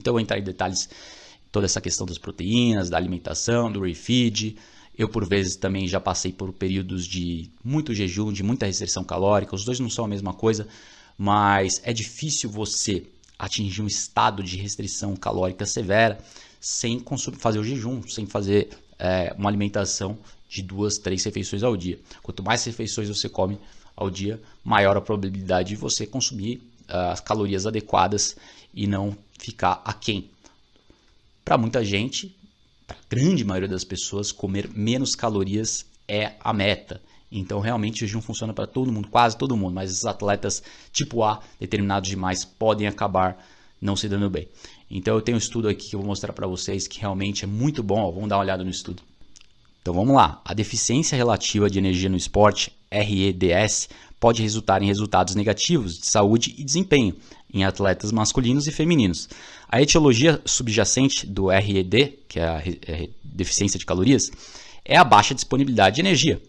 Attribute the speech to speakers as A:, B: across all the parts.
A: Então eu vou entrar em detalhes toda essa questão das proteínas, da alimentação, do refeed. Eu, por vezes, também já passei por períodos de muito jejum, de muita restrição calórica. Os dois não são a mesma coisa, mas é difícil você atingir um estado de restrição calórica severa sem fazer o jejum, sem fazer uma alimentação de 2, 3 refeições ao dia. Quanto mais refeições você come ao dia, maior a probabilidade de você consumir as calorias adequadas e não ficar aquém. Para muita gente, para a grande maioria das pessoas, comer menos calorias é a meta. Então, realmente, o jejum funciona para todo mundo, quase todo mundo, mas os atletas tipo A, determinados demais, podem acabar não se dando bem. Então, eu tenho um estudo aqui que eu vou mostrar para vocês que realmente é muito bom. Ó, vamos dar uma olhada no estudo. Então, vamos lá. A deficiência relativa de energia no esporte, REDS, pode resultar em resultados negativos de saúde e desempenho em atletas masculinos e femininos. A etiologia subjacente do RED, que é a deficiência de calorias, é a baixa disponibilidade de energia,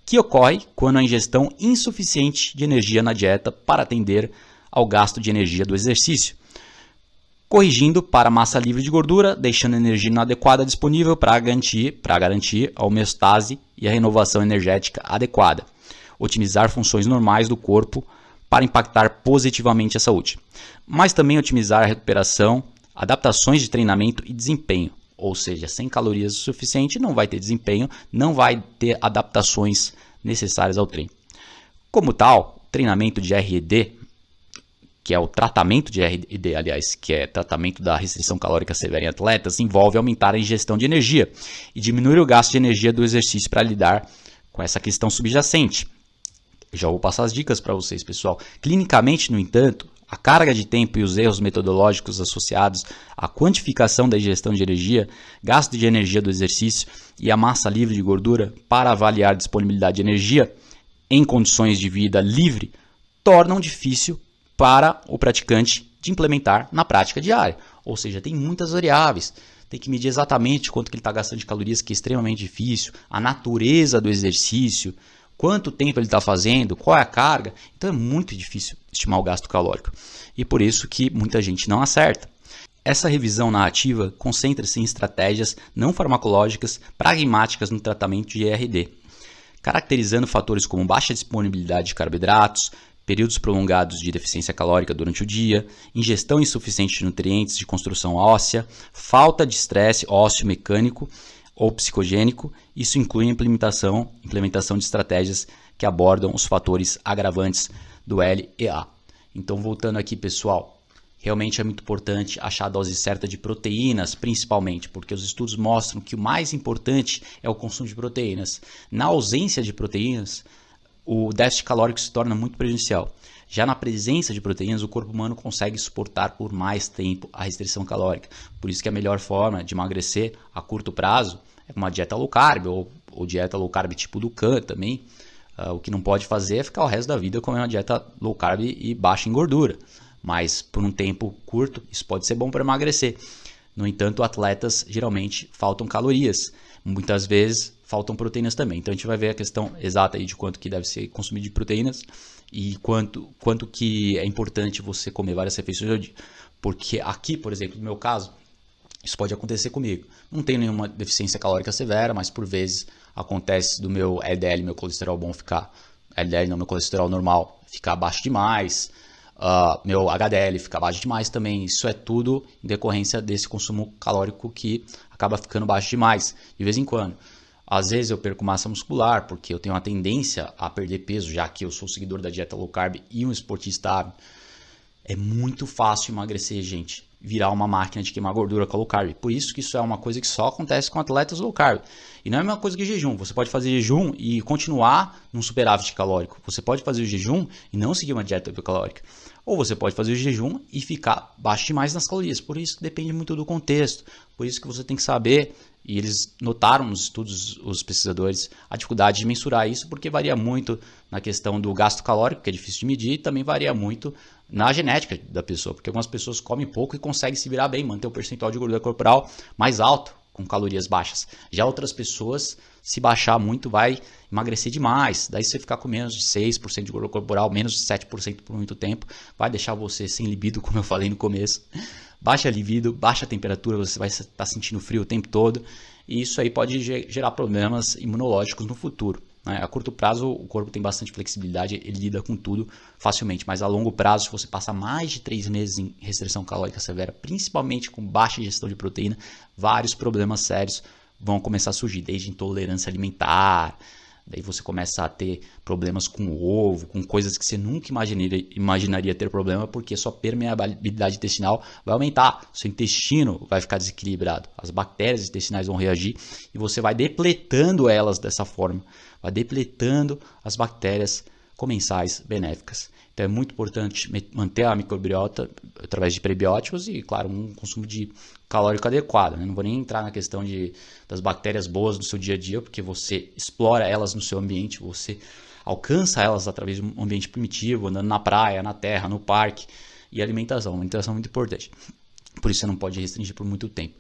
A: que ocorre quando a ingestão insuficiente de energia na dieta para atender ao gasto de energia do exercício, corrigindo para a massa livre de gordura, deixando a energia inadequada disponível para garantir a homeostase e a renovação energética adequada. Otimizar funções normais do corpo para impactar positivamente a saúde, mas também otimizar a recuperação, adaptações de treinamento e desempenho, ou seja, sem calorias o suficiente não vai ter desempenho, não vai ter adaptações necessárias ao treino. Como tal, treinamento de RED, que é o tratamento de RED, aliás, que é tratamento da restrição calórica severa em atletas, envolve aumentar a ingestão de energia e diminuir o gasto de energia do exercício para lidar com essa questão subjacente. Já vou passar as dicas para vocês, pessoal. Clinicamente, no entanto, a carga de tempo e os erros metodológicos associados à quantificação da ingestão de energia, gasto de energia do exercício e a massa livre de gordura para avaliar a disponibilidade de energia em condições de vida livre tornam difícil para o praticante de implementar na prática diária. Ou seja, tem muitas variáveis. Tem que medir exatamente quanto que ele está gastando de calorias, que é extremamente difícil, a natureza do exercício, quanto tempo ele está fazendo, qual é a carga. Então é muito difícil estimar o gasto calórico. E por isso que muita gente não acerta. Essa revisão narrativa concentra-se em estratégias não farmacológicas pragmáticas no tratamento de RD, caracterizando fatores como baixa disponibilidade de carboidratos, períodos prolongados de deficiência calórica durante o dia, ingestão insuficiente de nutrientes de construção óssea, falta de estresse ósseo mecânico ou psicogênico. Isso inclui a implementação de estratégias que abordam os fatores agravantes do LEA. Então, voltando aqui, pessoal, realmente é muito importante achar a dose certa de proteínas, principalmente, porque os estudos mostram que o mais importante é o consumo de proteínas. Na ausência de proteínas, o déficit calórico se torna muito prejudicial. Já na presença de proteínas, o corpo humano consegue suportar por mais tempo a restrição calórica. Por isso que a melhor forma de emagrecer a curto prazo é uma dieta low carb ou dieta low carb tipo Dukan também. O que não pode fazer é ficar o resto da vida comendo uma dieta low carb e baixa em gordura. Mas por um tempo curto, isso pode ser bom para emagrecer. No entanto, atletas geralmente faltam calorias. Muitas vezes faltam proteínas também. Então a gente vai ver a questão exata aí de quanto que deve ser consumido de proteínas e quanto que é importante você comer várias refeições ao dia. Porque aqui, por exemplo, no meu caso, isso pode acontecer comigo. Não tenho nenhuma deficiência calórica severa, mas por vezes acontece do meu LDL, meu colesterol bom ficar... LDL não, meu colesterol normal ficar baixo demais, meu HDL ficar baixo demais também. Isso é tudo em decorrência desse consumo calórico que acaba ficando baixo demais, de vez em quando. Às vezes eu perco massa muscular, porque eu tenho uma tendência a perder peso, já que eu sou seguidor da dieta low carb e um esportista. É muito fácil emagrecer, gente. Virar uma máquina de queimar gordura com low carb. Por isso que isso é uma coisa que só acontece com atletas low carb. E não é a mesma coisa que jejum. Você pode fazer jejum e continuar num superávit calórico. Você pode fazer o jejum e não seguir uma dieta hipercalórica. Ou você pode fazer o jejum e ficar baixo demais nas calorias. Por isso depende muito do contexto. Por isso que você tem que saber, e eles notaram nos estudos, os pesquisadores, a dificuldade de mensurar isso, porque varia muito na questão do gasto calórico, que é difícil de medir, e também varia muito na genética da pessoa, porque algumas pessoas comem pouco e conseguem se virar bem, manter o percentual de gordura corporal mais alto, com calorias baixas. Já outras pessoas, se baixar muito, vai emagrecer demais. Daí se você ficar com menos de 6% de gordura corporal, menos de 7% por muito tempo, vai deixar você sem libido, como eu falei no começo. baixa libido, baixa temperatura, você vai estar sentindo frio o tempo todo, e isso aí pode gerar problemas imunológicos no futuro. A curto prazo, o corpo tem bastante flexibilidade, ele lida com tudo facilmente, mas a longo prazo, se você passar mais de 3 meses em restrição calórica severa, principalmente com baixa ingestão de proteína, vários problemas sérios vão começar a surgir, desde intolerância alimentar, daí você começa a ter problemas com o ovo, com coisas que você nunca imaginaria ter problema, porque sua permeabilidade intestinal vai aumentar, seu intestino vai ficar desequilibrado, as bactérias intestinais vão reagir e você vai depletando elas dessa forma, vai depletando as bactérias comensais benéficas. Então é muito importante manter a microbiota através de prebióticos e, claro, um consumo de calórico adequado. Não vou nem entrar na questão das bactérias boas no seu dia a dia, porque você explora elas no seu ambiente, você alcança elas através de um ambiente primitivo, andando na praia, na terra, no parque. E alimentação. Alimentação é muito importante. Por isso você não pode restringir por muito tempo.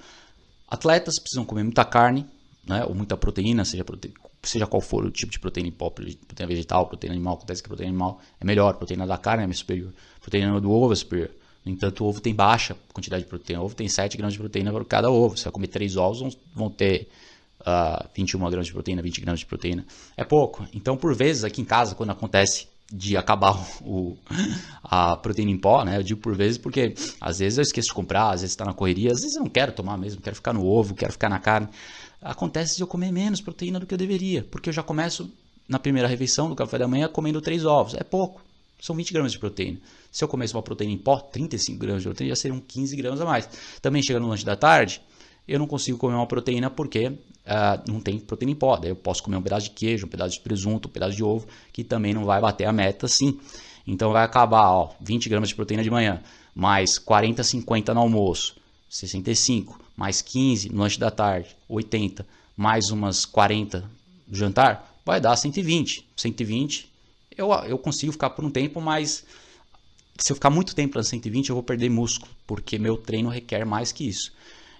A: Atletas precisam comer muita carne, né, ou muita proteína, seja qual for o tipo de proteína em pó, proteína vegetal, proteína animal. Acontece que a proteína animal é melhor, a proteína da carne é superior, a proteína do ovo é superior. No entanto, o ovo tem baixa quantidade de proteína. O ovo tem 7 gramas de proteína por cada ovo. Você vai comer 3 ovos, vão ter 21 gramas de proteína, 20 gramas de proteína. É pouco. Então, por vezes, aqui em casa, quando acontece de acabar a proteína em pó, né? Eu digo por vezes porque às vezes eu esqueço de comprar, às vezes está na correria, às vezes eu não quero tomar mesmo, quero ficar no ovo, quero ficar na carne. Acontece de eu comer menos proteína do que eu deveria, porque eu já começo na primeira refeição do café da manhã comendo 3 ovos. É pouco, são 20 gramas de proteína. Se eu comesse uma proteína em pó, 35 gramas de proteína, já seriam 15 gramas a mais. Também chega no lanche da tarde, eu não consigo comer uma proteína porque não tem proteína em pó. Daí eu posso comer um pedaço de queijo, um pedaço de presunto, um pedaço de ovo, que também não vai bater a meta sim. Então vai acabar 20 gramas de proteína de manhã, mais 40, 50 no almoço, 65, mais 15 no lanche da tarde, 80, mais umas 40 no jantar, vai dar 120. 120 eu consigo ficar por um tempo, mas se eu ficar muito tempo para 120 eu vou perder músculo, porque meu treino requer mais que isso.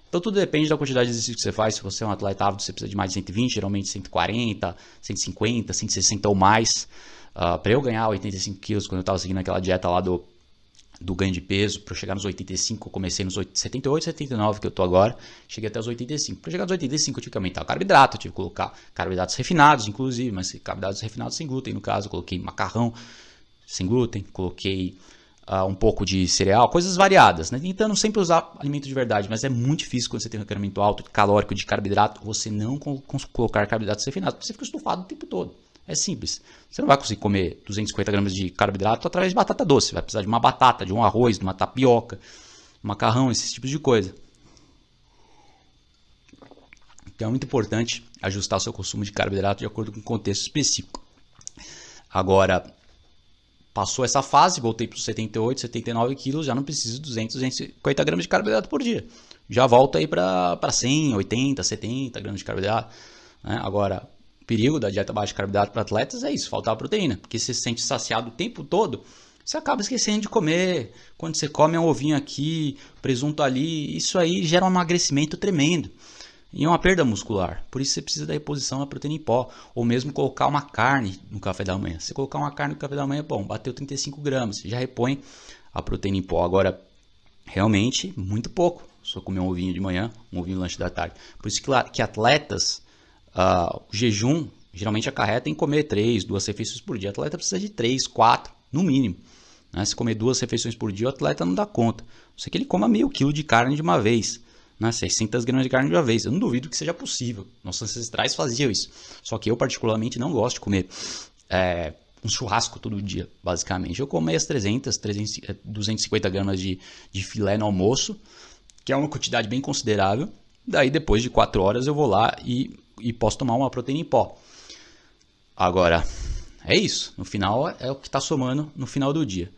A: Então tudo depende da quantidade de exercício que você faz. Se você é um atleta ávido, você precisa de mais de 120, geralmente 140, 150, 160 ou mais. Para eu ganhar 85 quilos, quando eu estava seguindo aquela dieta lá do ganho de peso, para eu chegar nos 85, eu comecei nos 78, 79 que eu tô agora, cheguei até os 85. Para chegar nos 85 eu tive que aumentar o carboidrato, eu tive que colocar carboidratos refinados, inclusive, mas carboidratos refinados sem glúten, no caso, eu coloquei macarrão sem glúten, coloquei um pouco de cereal, coisas variadas, né? Tentando sempre usar alimento de verdade, mas é muito difícil quando você tem um requerimento alto, calórico, de carboidrato, você não colocar carboidratos refinados, porque você fica estufado o tempo todo. É simples. Você não vai conseguir comer 250 gramas de carboidrato através de batata doce. Você vai precisar de uma batata, de um arroz, de uma tapioca, macarrão, esses tipos de coisa. Então é muito importante ajustar o seu consumo de carboidrato de acordo com o contexto específico. Agora, passou essa fase, voltei para os 78, 79 quilos, já não preciso de 200, 250 gramas de carboidrato por dia. Já volto aí para 100, 80, 70 gramas de carboidrato. Né? Agora, o perigo da dieta baixa de carboidrato para atletas é isso, faltar proteína. Porque você se sente saciado o tempo todo, você acaba esquecendo de comer. Quando você come um ovinho aqui, presunto ali, isso aí gera um emagrecimento tremendo. E uma perda muscular. Por isso você precisa da reposição da proteína em pó. Ou mesmo colocar uma carne no café da manhã. Se colocar uma carne no café da manhã, bom, bateu 35 gramas. Já repõe a proteína em pó. Agora, realmente, muito pouco. Só comer um ovinho de manhã, um ovinho no lanche da tarde. Por isso que atletas, o jejum geralmente acarreta em comer 2 refeições por dia. O atleta precisa de 3, 4, no mínimo. Né? Se comer 2 refeições por dia, o atleta não dá conta. Só que ele coma meio quilo de carne de uma vez. 600 gramas de carne de uma vez. Eu não duvido que seja possível. Nossos ancestrais faziam isso. Só que eu particularmente não gosto de comer um churrasco todo dia, basicamente. Eu como as 250 gramas de filé no almoço, que é uma quantidade bem considerável. Daí depois de 4 horas eu vou lá e posso tomar uma proteína em pó. Agora, é isso. No final é o que está somando no final do dia.